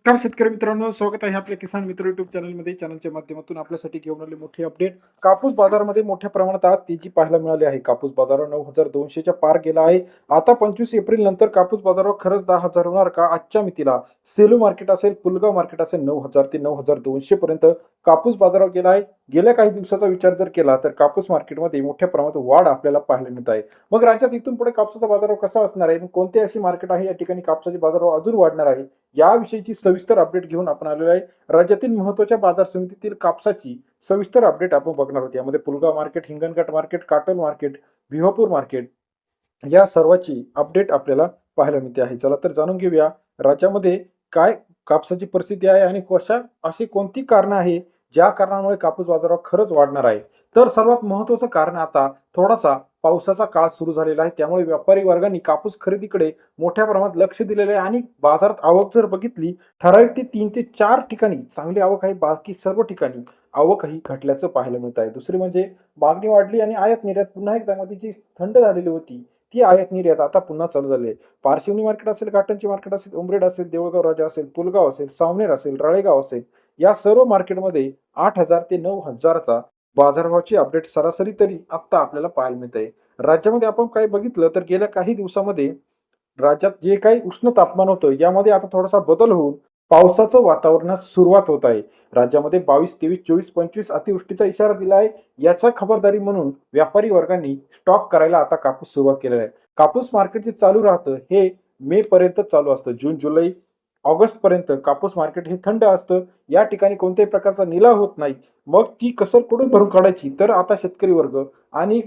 नमस्कार शेतकरी मित्रांनो, स्वागत आहे आपल्या किसान मित्र युट्यूब चॅनलमध्ये. चॅनलच्या माध्यमातून आपल्यासाठी घेऊन आले मोठी अपडेट. कापूस बाजारामध्ये मोठ्या प्रमाणात आज तेजी पाहायला मिळाली आहे. कापूस बाजारावर 9,200च्या पार गेला आहे. आता 25 एप्रिल नंतर कापूस बाजारावर खरंच 10,000 होणार का? आजच्या मितीला सेलू मार्केट असेल, पुलगाव मार्केट असेल, 9,000 ते 9,200 पर्यंत कापूस बाजारावर गेला आहे. गेल्या काही दिवसाचा विचार जर केला तर कापूस मार्केटमध्ये मोठ्या प्रमाणात वाढ आपल्याला पाहायला मिळत आहे. मग राज्यात इथून पुढे कापसाचा बाजारावर कसा असणार आहे? कोणते अशी मार्केट आहे या ठिकाणी कापसाचे बाजारावर अजून वाढणार आहे? याविषयीची सविस्तर अपडेट घेऊन आपण आलेलो आहे. राज्यातील महत्त्वाच्या बाजार समितीतील कापसाची सविस्तर अपडेट आपण बघणार आहोत. यामध्ये Pulgaon market, Hinganghat market, Katol market, Bhiwapur market या सर्वाची अपडेट आपल्याला पाहायला मिळते आहे. चला तर जाणून घेऊया राज्यामध्ये काय कापसाची परिस्थिती आहे आणि अशी कोणती कारणं आहे ज्या कारणामुळे कापूस बाजारावर खरंच वाढणार आहे. तर सर्वात महत्त्वाचं कारण आता थोडासा पावसाचा काळ सुरू झालेला आहे. त्यामुळे व्यापारी वर्गांनी कापूस खरेदीकडे मोठ्या प्रमाणात लक्ष दिलेलं आहे आणि बाजारात आवक जर बघितली ठराविक ते 3 ते 4 ठिकाणी चांगली आवक आहे. बाकी सर्व ठिकाणी आवकही घटल्याचं पाहायला मिळत आहे. दुसरी म्हणजे मागणी वाढली आणि आयात निर्यात पुन्हा एकदा मध्ये जी थंड झालेली होती ती आयात निर्यात आता पुन्हा चालू झाली आहे. पारशिवनी मार्केट असेल, काटनची मार्केट असेल, उमरेड असेल, देऊळगाव राजा असेल, पुलगाव असेल, सावनेर असेल, राळेगाव असेल, या सर्व मार्केटमध्ये 8,000 ते 9,000चा बाजारभावाची अपडेट सरासरी तरी आता आपल्याला पाहायला मिळत आहे. राज्यामध्ये आपण काही बघितलं तर गेल्या काही दिवसामध्ये राज्यात जे काही उष्ण तापमान होतं यामध्ये आता थोडासा बदल होऊन पावसाचं वातावरणास सुरुवात होत आहे. राज्यामध्ये 22, 23, 24, 25 अतिवृष्टीचा इशारा दिला आहे. याचा खबरदारी म्हणून व्यापारी वर्गांनी स्टॉक करायला आता कापूस सुरुवात केलेला आहे. कापूस मार्केट जे चालू राहतं हे मे पर्यंत चालू असतं. जून, जुलै, ऑगस्ट पर्यंत कापूस मार्केट हे थंड असतं. या ठिकाणी कोणत्याही प्रकारचा निलाव होत नाही. मग ती कसर कुठून भरून काढायची? तर आता शेतकरी वर्ग आणि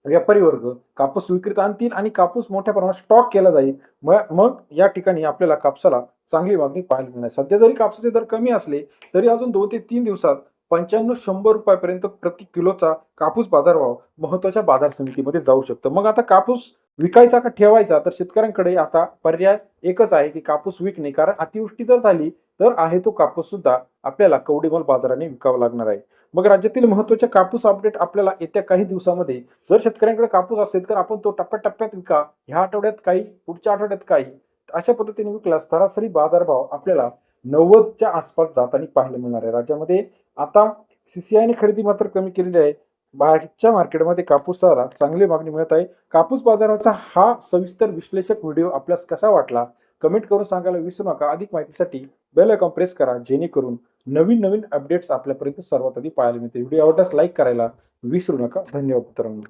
व्यापारी वर्ग कापूस विक्रीत आणतील आणि कापूस मोठ्या प्रमाणात स्टॉक केला जाईल. मग या ठिकाणी आपल्याला कापसाला चांगली मागणी पाहायला मिळणार. सध्या जरी कापसाचे दर कमी असले तरी अजून 2 ते 3 दिवसात 95-100 रुपयापर्यंत प्रति किलोचा कापूस बाजारभाव महत्वाच्या बाजार समितीमध्ये जाऊ शकतो. मग आता कापूस विकायचा का ठेवायचा? तर शेतकऱ्यांकडे आता पर्याय एकच आहे की कापूस विकणे. कारण अतिवृष्टी जर झाली तर आहे तो कापूस सुद्धा आपल्याला कवडीमोल बाजाराने विकावा लागणार आहे. मग राज्यातील महत्त्वाच्या कापूस अपडेट आपल्याला येत्या काही दिवसामध्ये जर शेतकऱ्यांकडे कापूस असेल तर आपण तो टप्प्याटप्प्यात विका. ह्या आठवड्यात काही, पुढच्या आठवड्यात काही, अशा पद्धतीने विकल्यास सरासरी बाजारभाव आपल्याला 90च्या आसपास जाताना पाहायला मिळणार आहे. राज्यामध्ये आता सीसीआयने खरेदी मात्र कमी केलेली आहे. बाहेरच्या मार्केटमध्ये कापूसाला चांगली मागणी मिळत आहे. कापूस बाजाराचा हा सविस्तर विश्लेषक व्हिडिओ आपल्यास कसा वाटला कमेंट करून सांगायला विसरू नका. अधिक माहितीसाठी बेल आयकॉन प्रेस करा जेणेकरून नवीन नवीन अपडेट्स आपल्यापर्यंत सर्वात आधी पाहायला मिळते. व्हिडिओ आवडल्यास लाईक करायला विसरू नका. धन्यवाद मित्रांनो.